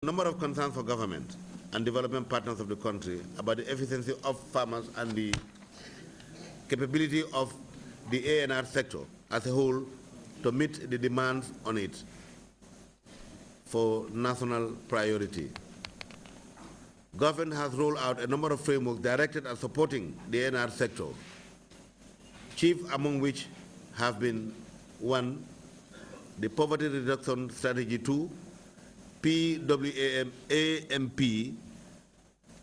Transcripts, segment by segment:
A number of concerns for government and development partners of the country about the efficiency of farmers and the capability of the ANR sector as a whole to meet the demands on it for national priority. Government has rolled out a number of frameworks directed at supporting the ANR sector, chief among which have been 1, the Poverty Reduction Strategy 2, PWAMP,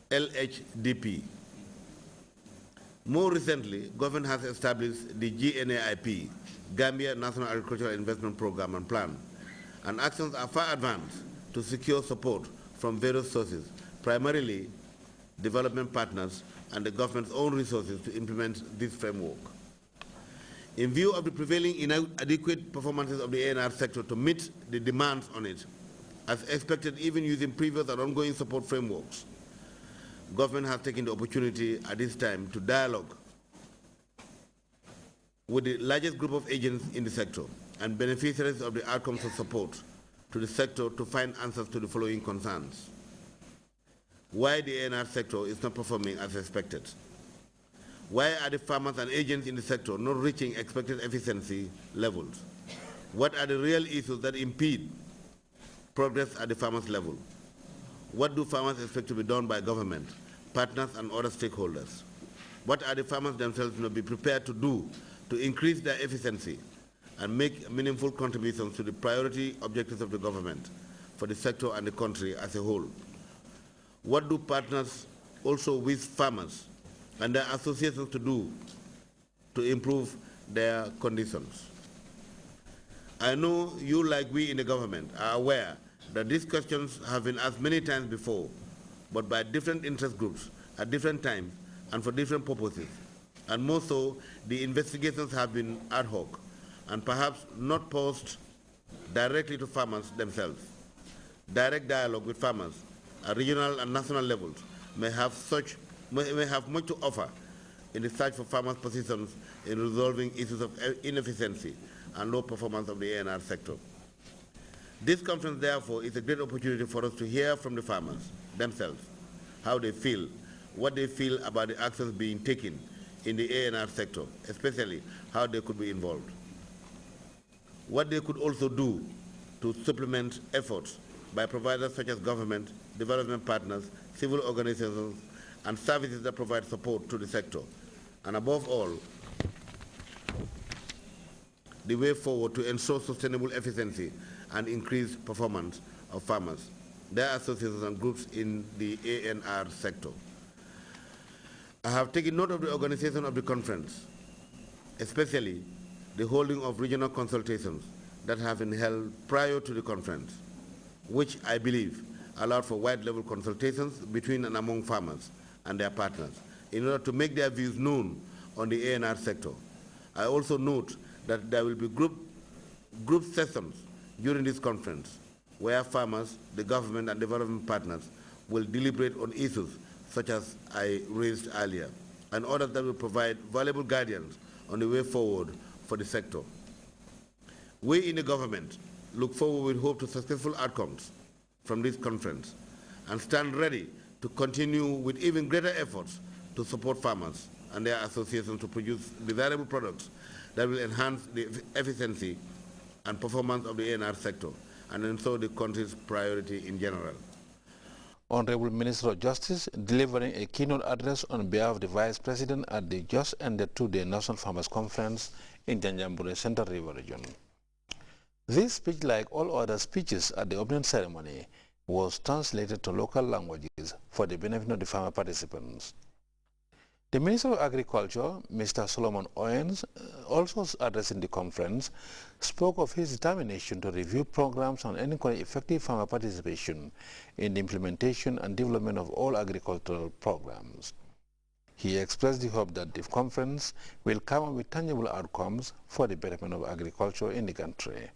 LHDP. More recently, government has established the GNAIP, Gambia National Agricultural Investment Program and Plan, and actions are far advanced to secure support from various sources, primarily development partners and the government's own resources to implement this framework. In view of the prevailing inadequate performances of the ANR sector to meet the demands on it, as expected even using previous and ongoing support frameworks, government has taken the opportunity at this time to dialogue with the largest group of agents in the sector and beneficiaries of the outcomes of support to the sector to find answers to the following concerns. Why the ANR sector is not performing as expected? Why are the farmers and agents in the sector not reaching expected efficiency levels? What are the real issues that impede progress at the farmers' level? What do farmers expect to be done by government, partners, and other stakeholders? What are the farmers themselves be prepared to do to increase their efficiency and make meaningful contributions to the priority objectives of the government for the sector and the country as a whole? What do partners also wish farmers and their associations to do to improve their conditions? I know you, like we in the government, are aware that these questions have been asked many times before, but by different interest groups at different times and for different purposes. And more so, the investigations have been ad hoc and perhaps not posed directly to farmers themselves. Direct dialogue with farmers at regional and national levels may have much to offer in the search for farmers' positions in resolving issues of inefficiency and low performance of the ANR sector. This conference, therefore, is a great opportunity for us to hear from the farmers themselves, how they feel, what they feel about the actions being taken in the ANR sector, especially how they could be involved. What they could also do to supplement efforts by providers such as government, development partners, civil organizations, and services that provide support to the sector. And above all, the way forward to ensure sustainable efficiency and increased performance of farmers, their associations and groups in the ANR sector. I have taken note of the organization of the conference, especially the holding of regional consultations that have been held prior to the conference, which I believe allowed for wide-level consultations between and among farmers and their partners in order to make their views known on the ANR sector. I also note that there will be group sessions during this conference where farmers, the government, and development partners will deliberate on issues such as I raised earlier, and others that will provide valuable guidance on the way forward for the sector. We in the government look forward with hope to successful outcomes from this conference and stand ready to continue with even greater efforts to support farmers and their associations to produce desirable products that will enhance the efficiency and performance of the ANR sector and ensure the country's priority in general. Honorable Minister of Justice delivering a keynote address on behalf of the Vice President at the just ended two-day National Farmers Conference in Janjanbureh Central River region. This speech, like all other speeches at the opening ceremony, was translated to local languages for the benefit of the farmer participants. The Minister of Agriculture, Mr. Solomon Owens, also addressing the conference, spoke of his determination to review programs and encourage effective farmer participation in the implementation and development of all agricultural programs. He expressed the hope that the conference will come up with tangible outcomes for the betterment of agriculture in the country.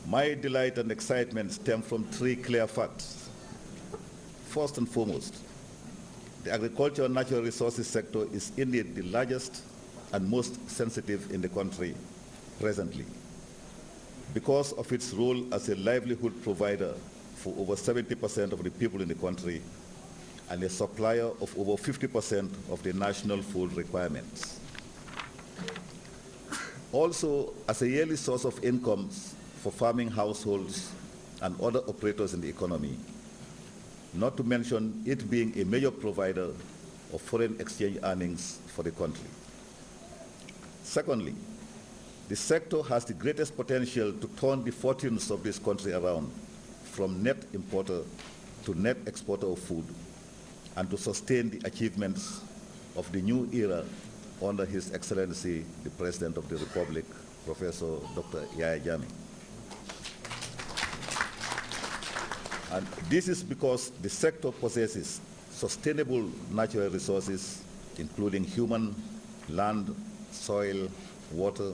My delight and excitement stem from three clear facts. First and foremost, the agricultural and natural resources sector is indeed the largest and most sensitive in the country presently because of its role as a livelihood provider for over 70% of the people in the country and a supplier of over 50% of the national food requirements. Also, as a yearly source of income for farming households and other operators in the economy, not to mention it being a major provider of foreign exchange earnings for the country. Secondly, the sector has the greatest potential to turn the fortunes of this country around from net importer to net exporter of food and to sustain the achievements of the new era under His Excellency, the President of the Republic, Professor Dr. Yahya Jammeh. And this is because the sector possesses sustainable natural resources, including human, land, soil, water,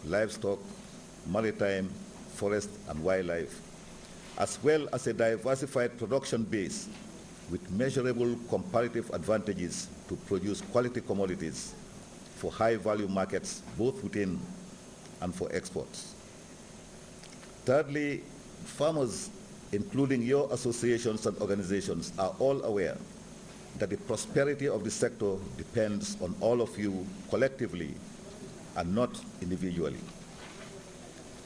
livestock, maritime, forest, and wildlife, as well as a diversified production base with measurable comparative advantages to produce quality commodities for high-value markets, both within and for exports. Thirdly, farmers, including your associations and organizations, are all aware that the prosperity of the sector depends on all of you collectively and not individually.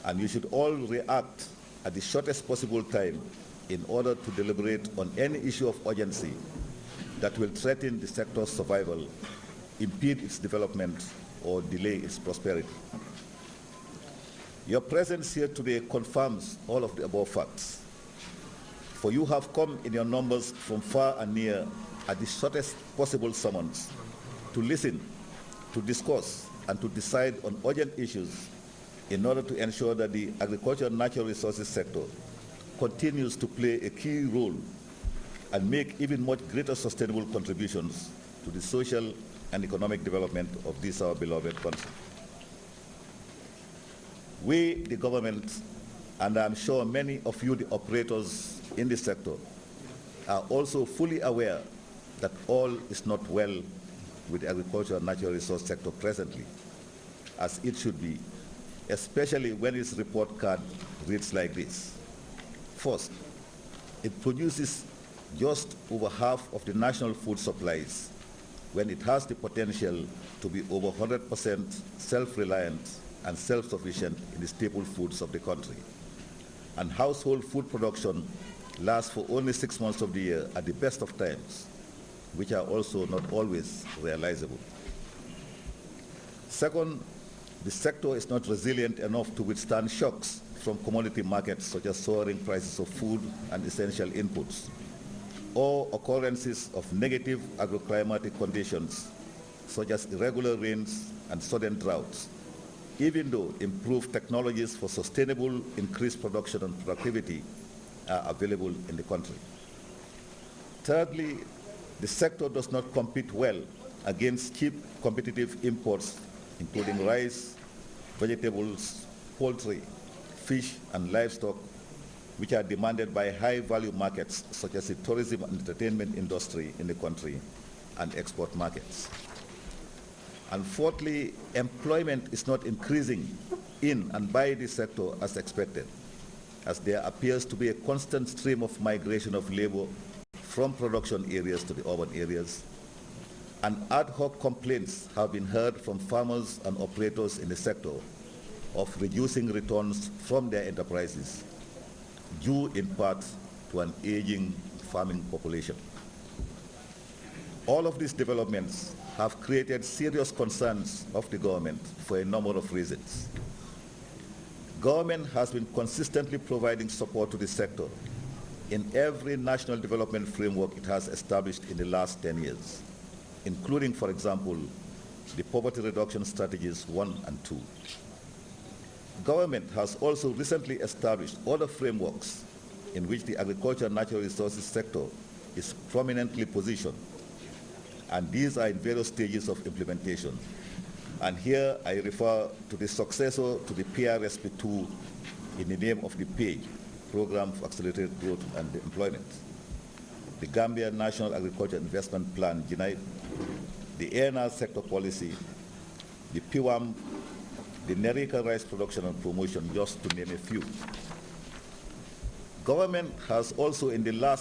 And you should all react at the shortest possible time in order to deliberate on any issue of urgency that will threaten the sector's survival, impede its development, or delay its prosperity. Your presence here today confirms all of the above facts, for you have come in your numbers from far and near at the shortest possible summons to listen, to discuss, and to decide on urgent issues in order to ensure that the agricultural and natural resources sector continues to play a key role and make even much greater sustainable contributions to the social and economic development of this our beloved country. We, the government, and I'm sure many of you, the operators in this sector, are also fully aware that all is not well with the agricultural and natural resource sector presently, as it should be, especially when its report card reads like this. First, it produces just over half of the national food supplies when it has the potential to be over 100% self-reliant and self-sufficient in the staple foods of the country. And household food production lasts for only 6 months of the year at the best of times, which are also not always realizable. Second, the sector is not resilient enough to withstand shocks from commodity markets such as soaring prices of food and essential inputs, or occurrences of negative agroclimatic conditions such as irregular rains and sudden droughts, even though improved technologies for sustainable increased production and productivity are available in the country. Thirdly, the sector does not compete well against cheap competitive imports, including rice, vegetables, poultry, fish, and livestock, which are demanded by high-value markets such as the tourism and entertainment industry in the country and export markets. And fourthly, employment is not increasing in and by this sector as expected, as there appears to be a constant stream of migration of labor from production areas to the urban areas, and ad hoc complaints have been heard from farmers and operators in the sector of reducing returns from their enterprises, due in part to an aging farming population. All of these developments have created serious concerns of the government for a number of reasons. Government has been consistently providing support to the sector in every national development framework it has established in the last 10 years, including, for example, the Poverty Reduction Strategies 1 and 2. Government has also recently established other frameworks in which the agriculture and natural resources sector is prominently positioned, and these are in various stages of implementation. And here I refer to the successor to the PRSP2 in the name of the PAGE, Program for Accelerated Growth and Employment, the Gambia National Agriculture Investment Plan, GNIPE, the ANR sector policy, the PWAM, the Nerika rice production and promotion, just to name a few. Government has also in the last